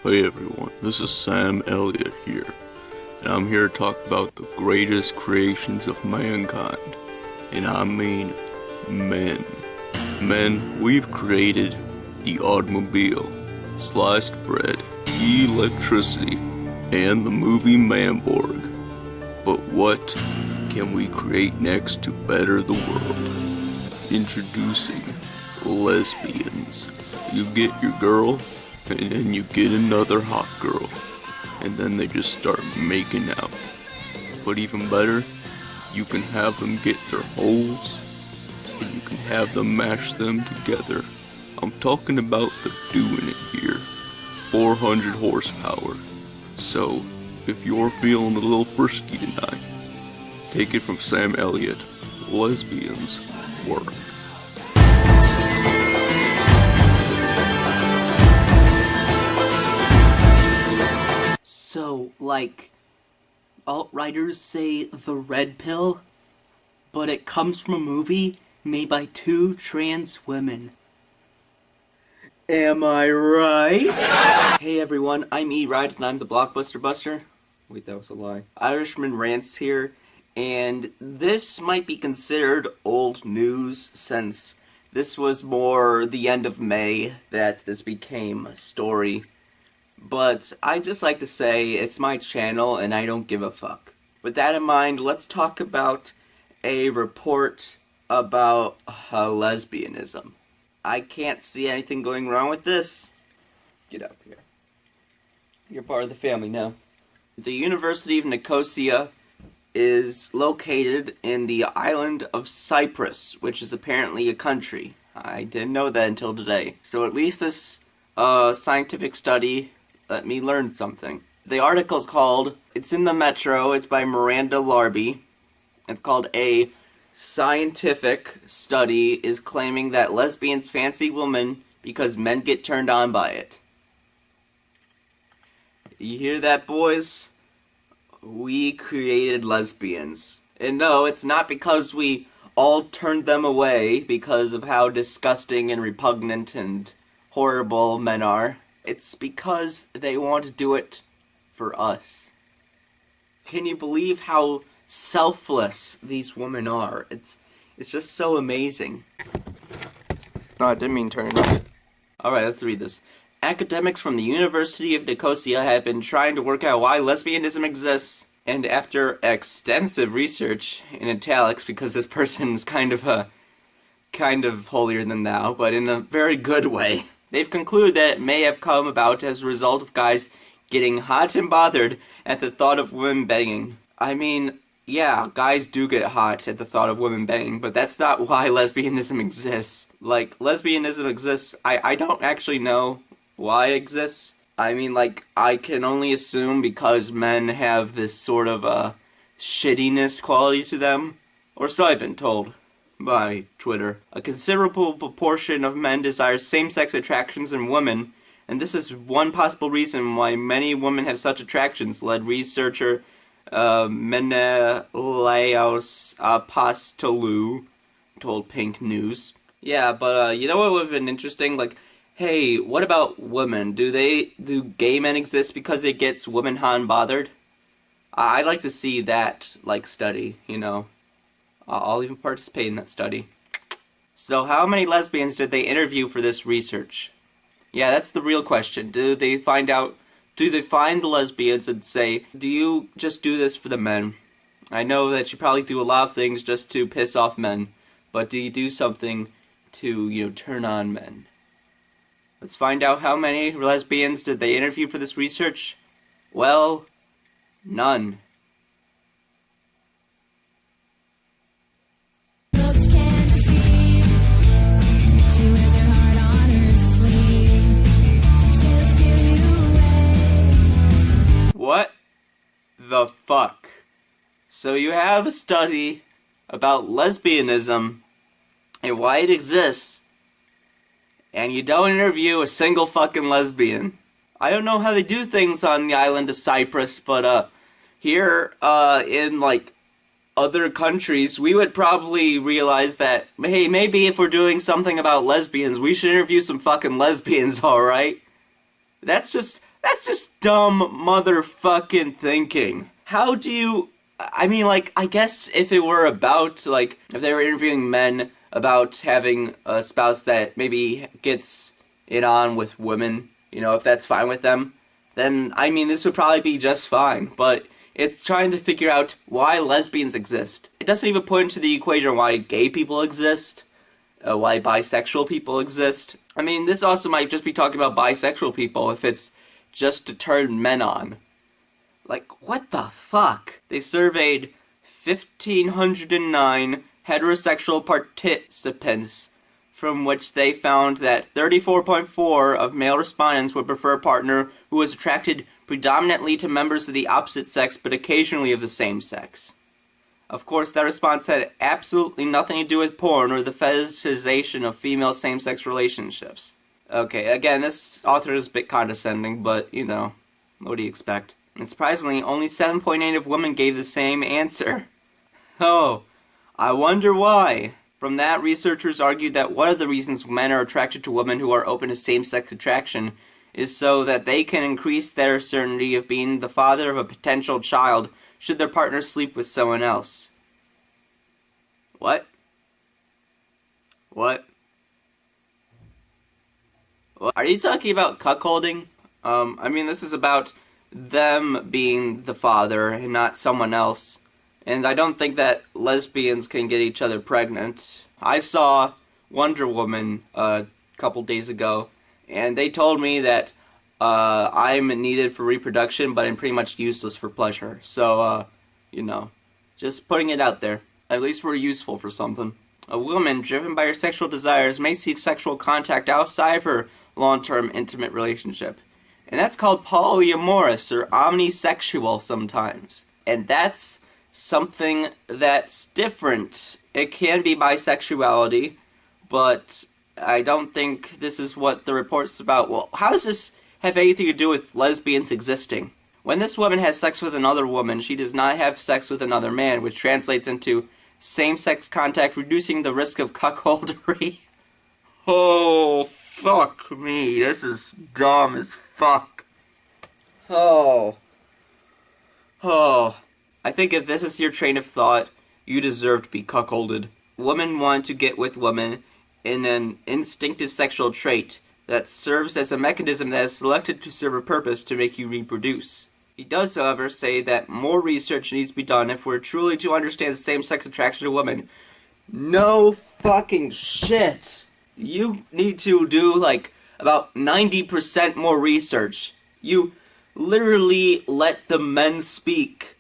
Hey everyone, this is Sam Elliott here, and I'm here to talk about the greatest creations of mankind, and I mean men. Men, we've created the automobile, sliced bread, electricity, and the movie Manborg. But what can we create next to better the world? Introducing lesbians. You get your girl, and then you get another hot girl, and then they just start making out. But even better, you can have them get their holes, and you can have them mash them together. I'm talking about the doing it here. 400 horsepower. So, if you're feeling a little frisky tonight, take it from Sam Elliott. Lesbians work. So, like, alt-writers say the red pill, but it comes from a movie made by two trans women. Am I right? Hey everyone, I'm E-Ride and I'm the Blockbuster Buster. Wait, that was a lie. Irishman Rants here, and this might be considered old news since this was more the end of May that this became a story. But I'd just like to say it's my channel and I don't give a fuck. With that in mind, let's talk about a report about lesbianism. I can't see anything going wrong with this. Get up here. You're part of the family now. The University of Nicosia is located in the island of Cyprus, which is apparently a country. I didn't know that until today. So at least this scientific study let me learn something. The article's called, it's in the Metro, it's by Miranda Larby. It's called A Scientific Study is Claiming That Lesbians Fancy Women Because Men Get Turned On By It. You hear that, boys? We created lesbians. And no, it's not because we all turned them away because of how disgusting and repugnant and horrible men are. It's because they want to do it for us. Can you believe how selfless these women are? It's just so amazing. No, I didn't mean turn it on. Alright, let's read this. Academics from the University of Nicosia have been trying to work out why lesbianism exists, and after extensive research, in italics, because this person's kind of holier than thou, but in a very good way, they've concluded that it may have come about as a result of guys getting hot and bothered at the thought of women banging. I mean, yeah, guys do get hot at the thought of women banging, but that's not why lesbianism exists. Like, lesbianism exists, I don't actually know why it exists. I mean, like, I can only assume because men have this sort of shittiness quality to them, or so I've been told by Twitter. A considerable proportion of men desire same-sex attractions in women, and this is one possible reason why many women have such attractions, led researcher Menelaos Apostolou told Pink News. Yeah, but you know what would have been interesting? Like, hey, what about women? Do gay men exist because it gets women hot and bothered? I'd like to see that, like, study, you know. I'll even participate in that study. So how many lesbians did they interview for this research? Yeah, that's the real question. Do they find the lesbians and say, do you just do this for the men? I know that you probably do a lot of things just to piss off men, but do you do something to, you know, turn on men? Let's find out how many lesbians did they interview for this research. Well, none. What the fuck? So you have a study about lesbianism and why it exists, and you don't interview a single fucking lesbian. I don't know how they do things on the island of Cyprus, but here in like other countries, we would probably realize that, hey, maybe if we're doing something about lesbians, we should interview some fucking lesbians, alright? That's That's just dumb motherfucking thinking. How do you... I mean, like, I guess if it were about, like, if they were interviewing men about having a spouse that maybe gets it on with women, you know, if that's fine with them, then, I mean, this would probably be just fine. But it's trying to figure out why lesbians exist. It doesn't even put into the equation why gay people exist, why bisexual people exist. I mean, this also might just be talking about bisexual people if it's just to turn men on. Like, what the fuck? They surveyed 1,509 heterosexual participants, from which they found that 34.4% of male respondents would prefer a partner who was attracted predominantly to members of the opposite sex but occasionally of the same sex. Of course, that response had absolutely nothing to do with porn or the fetishization of female same-sex relationships. Okay, again, this author is a bit condescending, but, you know, what do you expect? And surprisingly, only 7.8% of women gave the same answer. Oh, I wonder why. From that, researchers argued that one of the reasons men are attracted to women who are open to same-sex attraction is so that they can increase their certainty of being the father of a potential child should their partner sleep with someone else. What? What? Are you talking about cuckolding? I mean, this is about them being the father and not someone else. And I don't think that lesbians can get each other pregnant. I saw Wonder Woman a couple days ago, and they told me that I'm needed for reproduction, but I'm pretty much useless for pleasure. So, you know, just putting it out there. At least we're useful for something. A woman driven by her sexual desires may seek sexual contact outside of her long-term intimate relationship. And that's called polyamorous or omnisexual sometimes. And that's something that's different. It can be bisexuality, but I don't think this is what the report's about. Well, how does this have anything to do with lesbians existing? When this woman has sex with another woman, she does not have sex with another man, which translates into same-sex contact, reducing the risk of cuckoldry. Oh, fuck me. This is dumb as fuck. Oh. I think if this is your train of thought, you deserve to be cuckolded. Women want to get with women in an instinctive sexual trait that serves as a mechanism that is selected to serve a purpose to make you reproduce. He does, however, say that more research needs to be done if we're truly to understand same-sex attraction to women. No fucking shit. You need to do, like, about 90% more research. You literally let the men speak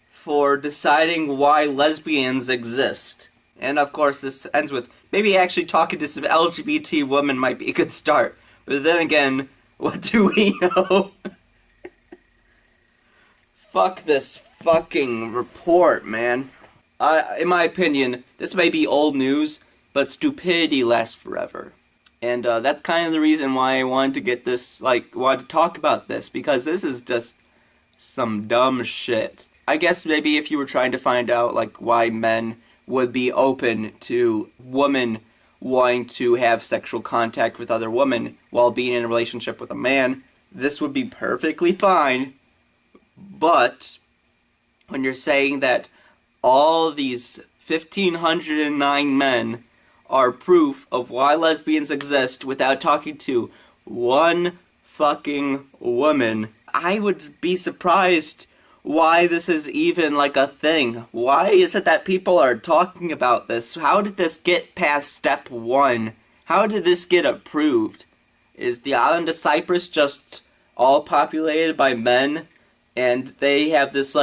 for deciding why lesbians exist. And, of course, this ends with maybe actually talking to some LGBT women might be a good start. But then again, what do we know? Fuck this fucking report, man. In my opinion, this may be old news, but stupidity lasts forever. And that's kind of the reason why I wanted to get this, wanted to talk about this, because this is just some dumb shit. I guess maybe if you were trying to find out, why men would be open to women wanting to have sexual contact with other women while being in a relationship with a man, this would be perfectly fine. But when you're saying that all these 1,509 men are proof of why lesbians exist without talking to one fucking woman, I would be surprised why this is even a thing. Why is it that people are talking about this? How did this get past step 1? How did this get approved? Is the island of Cyprus just all populated by men, and they have this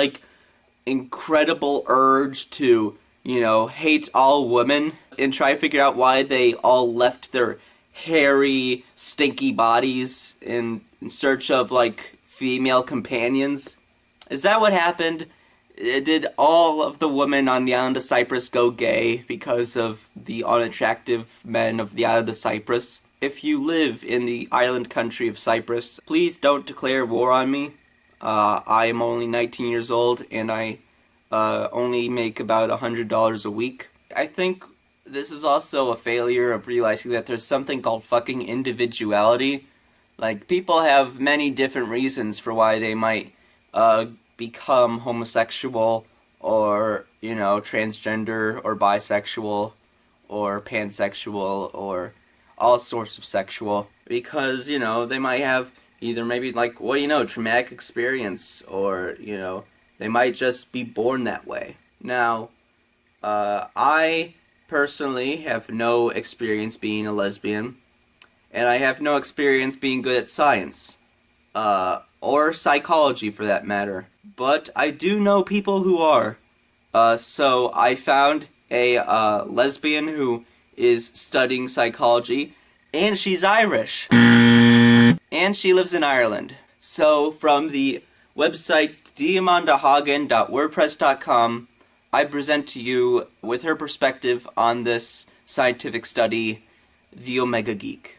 incredible urge to, hate all women and try to figure out why they all left their hairy, stinky bodies in search of female companions? Is that what happened? Did all of the women on the island of Cyprus go gay because of the unattractive men of the island of Cyprus? If you live in the island country of Cyprus, please don't declare war on me. I am only 19 years old, and I only make about $100 a week. I think this is also a failure of realizing that there's something called fucking individuality. Like, people have many different reasons for why they might become homosexual or, transgender or bisexual or pansexual or all sorts of sexual. Because, they might have either maybe, like, traumatic experience or, they might just be born that way. Now, I personally have no experience being a lesbian, and I have no experience being good at science, or psychology for that matter. But I do know people who are. So I found a lesbian who is studying psychology, and she's Irish. And she lives in Ireland. So from the website DiamandaHagan.wordpress.com, I present to you, with her perspective on this scientific study, TheOmegaGeek.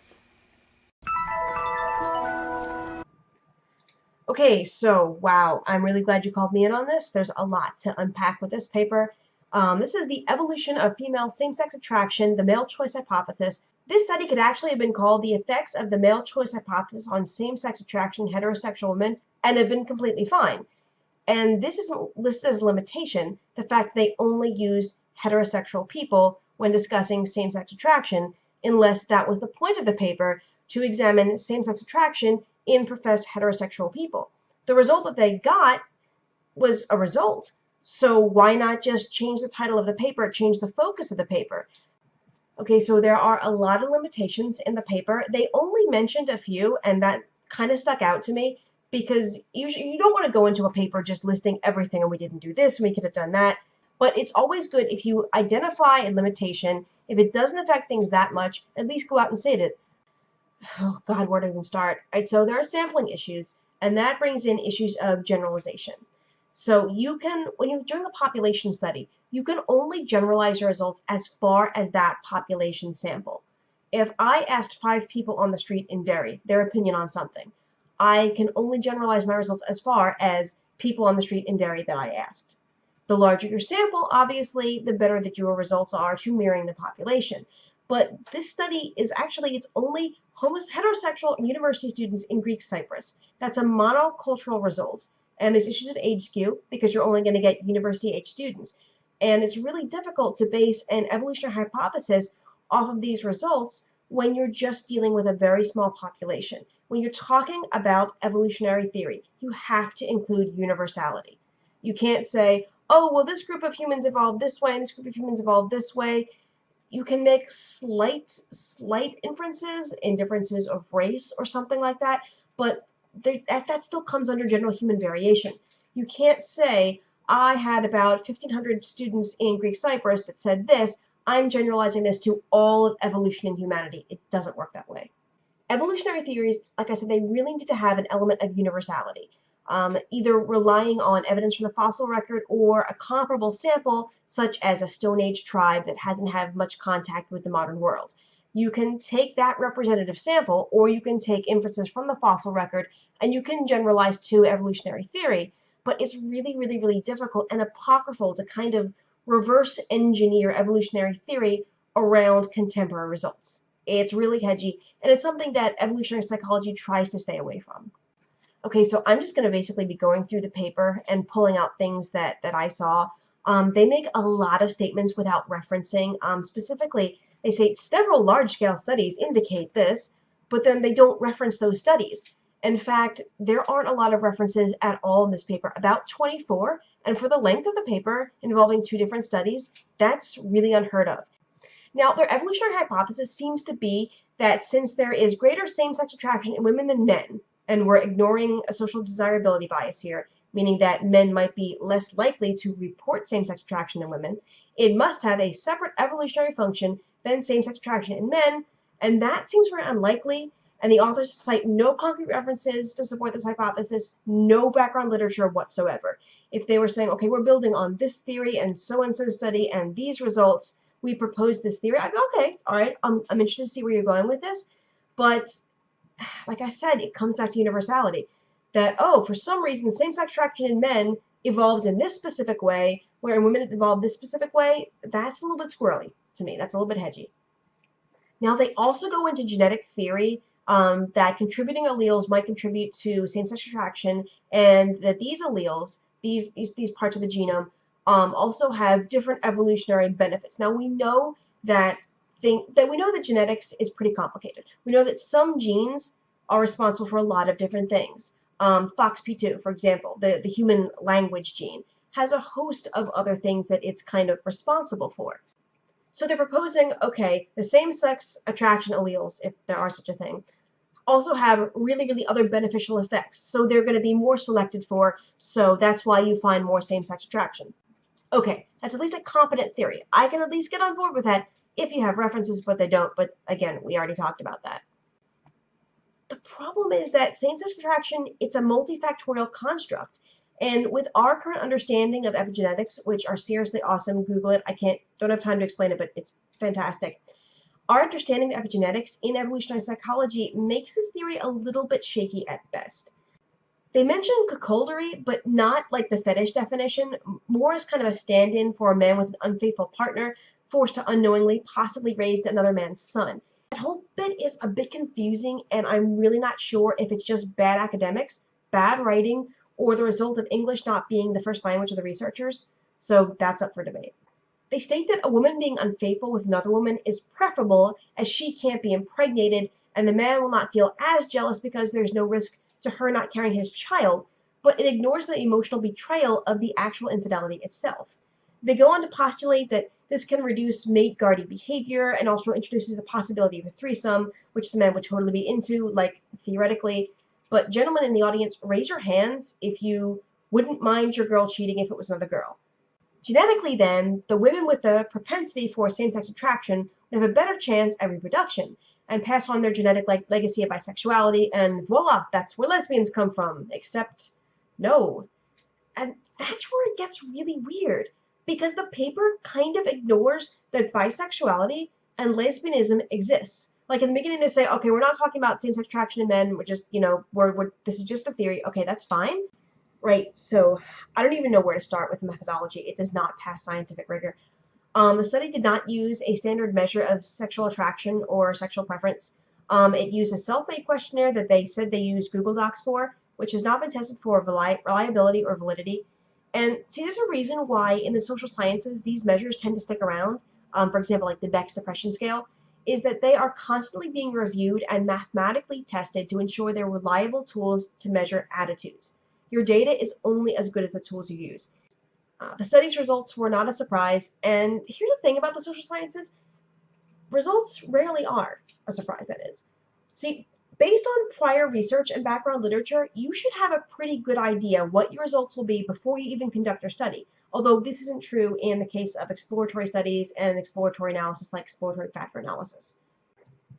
Okay, so wow, I'm really glad you called me in on this. There's a lot to unpack with this paper. This is the evolution of female same-sex attraction, the male choice hypothesis. This study could actually have been called the effects of the male choice hypothesis on same-sex attraction heterosexual women, and have been completely fine. And this isn't listed as a limitation, the fact they only used heterosexual people when discussing same-sex attraction, unless that was the point of the paper, to examine same-sex attraction in professed heterosexual people. The result that they got was a result. So why not just change the title of the paper, change the focus of the paper? Okay, so there are a lot of limitations in the paper. They only mentioned a few, and that kind of stuck out to me, because usually you don't want to go into a paper just listing everything, and we didn't do this, and we could have done that. But it's always good if you identify a limitation. If it doesn't affect things that much, at least go out and state it. Oh God, where to even start? All right, so there are sampling issues, and that brings in issues of generalization. So you can, when you're doing a population study, you can only generalize your results as far as that population sample. If I asked 5 people on the street in Derry their opinion on something, I can only generalize my results as far as people on the street in Derry that I asked. The larger your sample, obviously, the better that your results are to mirroring the population. But this study is actually, it's only heterosexual university students in Greek Cyprus. That's a monocultural result. And there's issues of age skew because you're only going to get university age students. And it's really difficult to base an evolutionary hypothesis off of these results when you're just dealing with a very small population. When you're talking about evolutionary theory, you have to include universality. You can't say, oh, well, this group of humans evolved this way and this group of humans evolved this way. You can make slight inferences in differences of race or something like that, but that still comes under general human variation. You can't say, I had about 1,500 students in Greek Cyprus that said this, I'm generalizing this to all of evolution in humanity. It doesn't work that way. Evolutionary theories, like I said, they really need to have an element of universality. Either relying on evidence from the fossil record or a comparable sample, such as a Stone Age tribe that hasn't had much contact with the modern world. You can take that representative sample, or you can take inferences from the fossil record, and you can generalize to evolutionary theory, but it's really, really, really difficult and apocryphal to kind of reverse engineer evolutionary theory around contemporary results. It's really hedgy, and it's something that evolutionary psychology tries to stay away from. Okay, so I'm just going to basically be going through the paper and pulling out things that I saw. They make a lot of statements without referencing. Specifically, they say several large-scale studies indicate this, but then they don't reference those studies. In fact, there aren't a lot of references at all in this paper, about 24, and for the length of the paper involving 2 different studies, that's really unheard of. Now, their evolutionary hypothesis seems to be that since there is greater same-sex attraction in women than men, and we're ignoring a social desirability bias here, meaning that men might be less likely to report same-sex attraction than women, it must have a separate evolutionary function than same-sex attraction in men, and that seems very unlikely, and the authors cite no concrete references to support this hypothesis, no background literature whatsoever. If they were saying, okay, we're building on this theory and so study and these results, we propose this theory, I'd go, okay, all right, I'm interested to see where you're going with this, but like I said, it comes back to universality. That, oh, for some reason, same-sex attraction in men evolved in this specific way, where in women it evolved this specific way, that's a little bit squirrely to me. That's a little bit hedgy. Now, they also go into genetic theory that contributing alleles might contribute to same-sex attraction, and that these alleles, these parts of the genome, also have different evolutionary benefits. Now we know that genetics is pretty complicated. We know that some genes are responsible for a lot of different things. FOXP2, for example, the human language gene, has a host of other things that it's kind of responsible for. So they're proposing, okay, the same-sex attraction alleles, if there are such a thing, also have really, really other beneficial effects. So they're going to be more selected for, so that's why you find more same-sex attraction. Okay, that's at least a competent theory. I can at least get on board with that if you have references, but they don't. But again, we already talked about that. The problem is that same-sex attraction, it's a multifactorial construct. And with our current understanding of epigenetics, which are seriously awesome, Google it. Don't have time to explain it, but it's fantastic. Our understanding of epigenetics in evolutionary psychology makes this theory a little bit shaky at best. They mention cuckoldery, but not like the fetish definition, more as kind of a stand-in for a man with an unfaithful partner forced to unknowingly possibly raise another man's son. That whole bit is a bit confusing, and I'm really not sure if it's just bad academics, bad writing, or the result of English not being the first language of the researchers, so that's up for debate. They state that a woman being unfaithful with another woman is preferable as she can't be impregnated, and the man will not feel as jealous because there's no risk to her not carrying his child, but it ignores the emotional betrayal of the actual infidelity itself. They go on to postulate that this can reduce mate-guarding behavior and also introduces the possibility of a threesome, which the man would totally be into, like, theoretically. But gentlemen in the audience, raise your hands if you wouldn't mind your girl cheating if it was another girl. Genetically, then, the women with the propensity for same-sex attraction would have a better chance at reproduction and pass on their genetic legacy of bisexuality, and voila, that's where lesbians come from. Except, no. And that's where it gets really weird, because the paper kind of ignores that bisexuality and lesbianism exists. Like in the beginning, they say, okay, we're not talking about same-sex attraction in men. We're just, this is just a theory. Okay, that's fine. Right, so I don't even know where to start with the methodology. It does not pass scientific rigor. The study did not use a standard measure of sexual attraction or sexual preference. It used a self-made questionnaire that they said they used Google Docs for, which has not been tested for reliability or validity. And see, there's a reason why in the social sciences these measures tend to stick around. For example, like the Beck's depression scale, is that they are constantly being reviewed and mathematically tested to ensure they're reliable tools to measure attitudes. Your data is only as good as the tools you use. The study's results were not a surprise, and here's the thing about the social sciences. Results rarely are a surprise, that is. See, based on prior research and background literature, you should have a pretty good idea what your results will be before you even conduct your study, although this isn't true in the case of exploratory studies and exploratory analysis like exploratory factor analysis.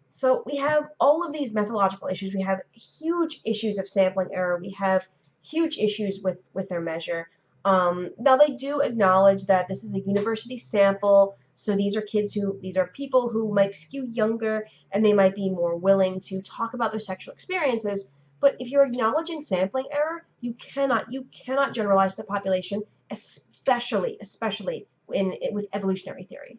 So we have all of these methodological issues. We have huge issues of sampling error. We have huge issues with their measure. Now they do acknowledge that this is a university sample, so these are people who might skew younger and they might be more willing to talk about their sexual experiences. But if you're acknowledging sampling error, you cannot generalize the population, especially with evolutionary theory.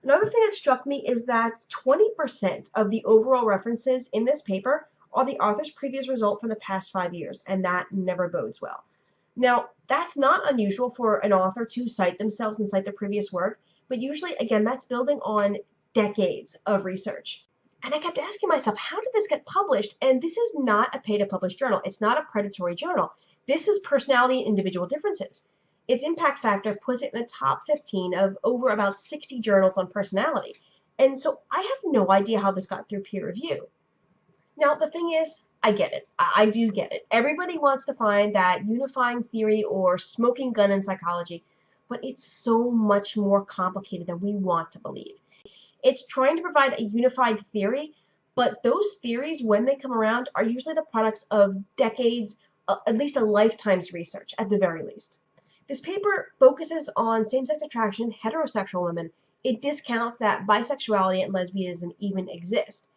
Another thing that struck me is that 20% of the overall references in this paper are the author's previous result from the past 5 years, and that never bodes well. Now, that's not unusual for an author to cite themselves and cite their previous work, but usually, again, that's building on decades of research. And I kept asking myself, how did this get published? And this is not a pay-to-publish journal. It's not a predatory journal. This is personality and individual differences. Its impact factor puts it in the top 15 of over about 60 journals on personality. And so I have no idea how this got through peer review. Now, the thing is, I get it. I do get it. Everybody wants to find that unifying theory or smoking gun in psychology, but it's so much more complicated than we want to believe. It's trying to provide a unified theory, but those theories, when they come around, are usually the products of decades, at least a lifetime's research, at the very least. This paper focuses on same-sex attraction in heterosexual women. It discounts that bisexuality and lesbianism even exist.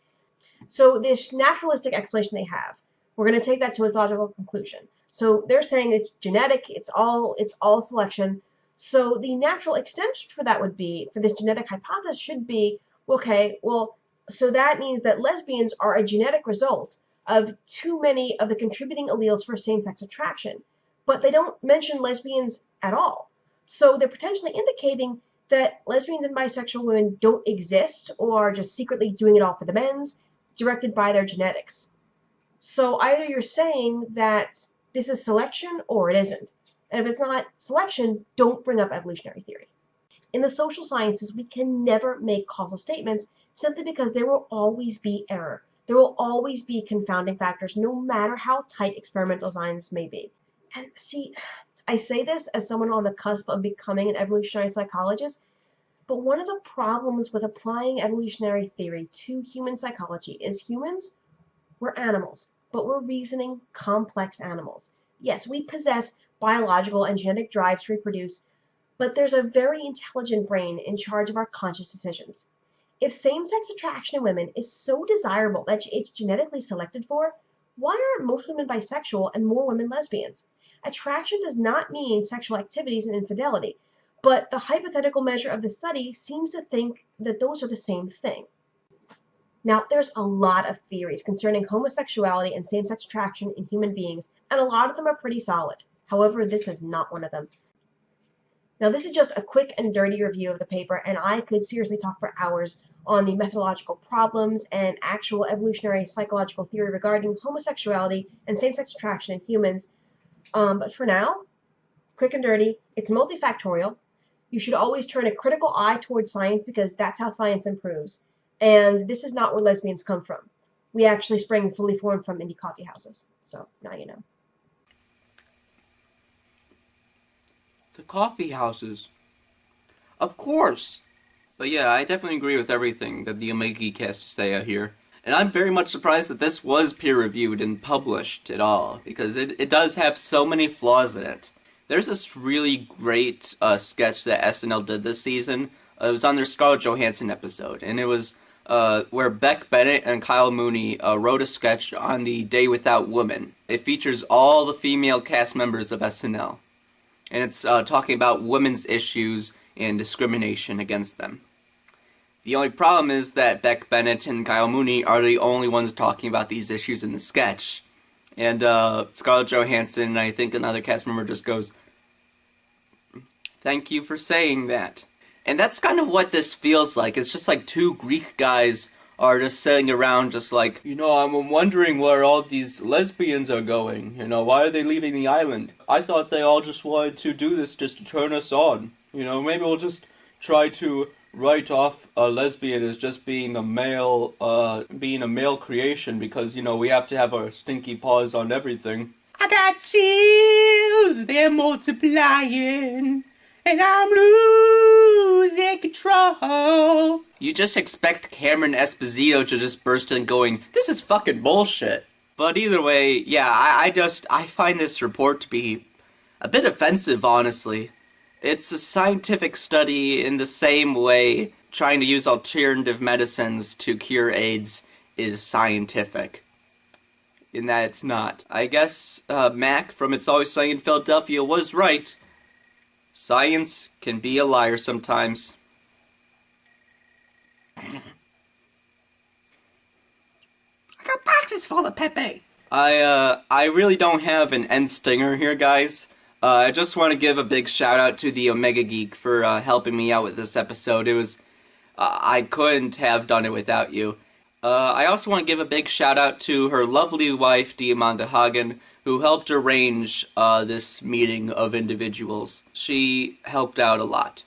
So this naturalistic explanation they have, we're going to take that to its logical conclusion. So they're saying it's genetic, it's all selection. So the natural extension for that would be, for this genetic hypothesis should be, okay, well, So that means that lesbians are a genetic result of too many of the contributing alleles for same-sex attraction. But they don't mention lesbians at all. So they're potentially indicating that lesbians and bisexual women don't exist or are just secretly doing it all for the men's, directed by their genetics. So either you're saying that this is selection or it isn't. And if it's not selection, don't bring up evolutionary theory. In the social sciences, we can never make causal statements simply because there will always be error. There will always be confounding factors, no matter how tight experimental science may be. And see, I say this as someone on the cusp of becoming an evolutionary psychologist, but one of the problems with applying evolutionary theory to human psychology is humans, we're animals, but we're reasoning, complex animals. Yes, we possess biological and genetic drives to reproduce, but there's a very intelligent brain in charge of our conscious decisions. If same-sex attraction in women is so desirable that it's genetically selected for, why aren't most women bisexual and more women lesbians? Attraction does not mean sexual activities and infidelity, but the hypothetical measure of the study seems to think that those are the same thing. Now, there's a lot of theories concerning homosexuality and same-sex attraction in human beings, and a lot of them are pretty solid. However, this is not one of them. Now, this is just a quick and dirty review of the paper, and I could seriously talk for hours on the methodological problems and actual evolutionary psychological theory regarding homosexuality and same-sex attraction in humans. But for now, quick and dirty, it's multifactorial. You should always turn a critical eye towards science because that's how science improves. And this is not where lesbians come from. We actually spring fully formed from indie coffee houses. So now you know. The coffee houses. Of course. But yeah, I definitely agree with everything that the OmegaGeek has to say out here. And I'm very much surprised that this was peer-reviewed and published at all, because it does have so many flaws in it. There's this really great sketch that SNL did this season. It was on their Scarlett Johansson episode, and it was where Beck Bennett and Kyle Mooney wrote a sketch on the Day Without Women. It features all the female cast members of SNL. And it's talking about women's issues and discrimination against them. The only problem is that Beck Bennett and Kyle Mooney are the only ones talking about these issues in the sketch. And Scarlett Johansson and I think another cast member just goes, "Thank you for saying that." And that's kind of what this feels like. It's just like two Greek guys are just sitting around just like, I'm wondering where all these lesbians are going. Why are they leaving the island? I thought they all just wanted to do this just to turn us on. Maybe we'll just try to write off a lesbian as just being a male creation because, we have to have our stinky paws on everything. I got chills, they're multiplying, and I'm losing control. You just expect Cameron Esposito to just burst in going, "This is fucking bullshit." But either way, yeah, I find this report to be a bit offensive, honestly. It's a scientific study in the same way trying to use alternative medicines to cure AIDS is scientific. In that it's not. I guess Mac from It's Always Sunny in Philadelphia was right. Science can be a liar sometimes. I got boxes full of Pepe. I really don't have an end stinger here, guys. I just want to give a big shout out to the OmegaGeek for helping me out with this episode. It was, I couldn't have done it without you. I also want to give a big shout out to her lovely wife, DiamandaHagan, who helped arrange this meeting of individuals. She helped out a lot.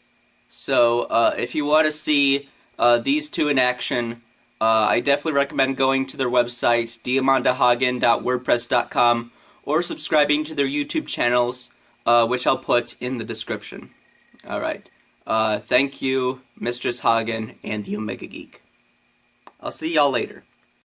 So, if you want to see these two in action, I definitely recommend going to their website, DiamandaHagan.wordpress.com, or subscribing to their YouTube channels, which I'll put in the description. Alright. Thank you, Mistress Hagan and the OmegaGeek. I'll see y'all later.